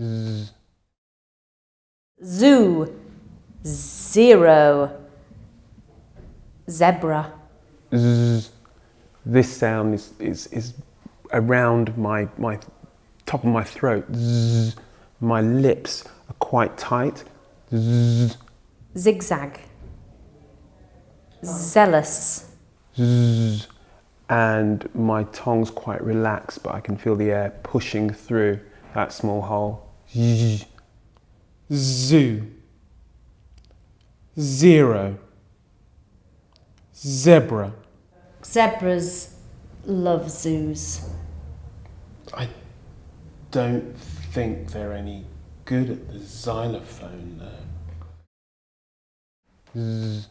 Z. Zoo, 0. Zebra. Z. This sound is around my top of my throat. Z. My lips are quite tight. Z. Zigzag. Zealous. Z. And my tongue's quite relaxed, but I can feel the air pushing through that small hole. Z. Zoo, 0. Zebra. Zebras love zoos. I don't think they're any good at the xylophone though. Z.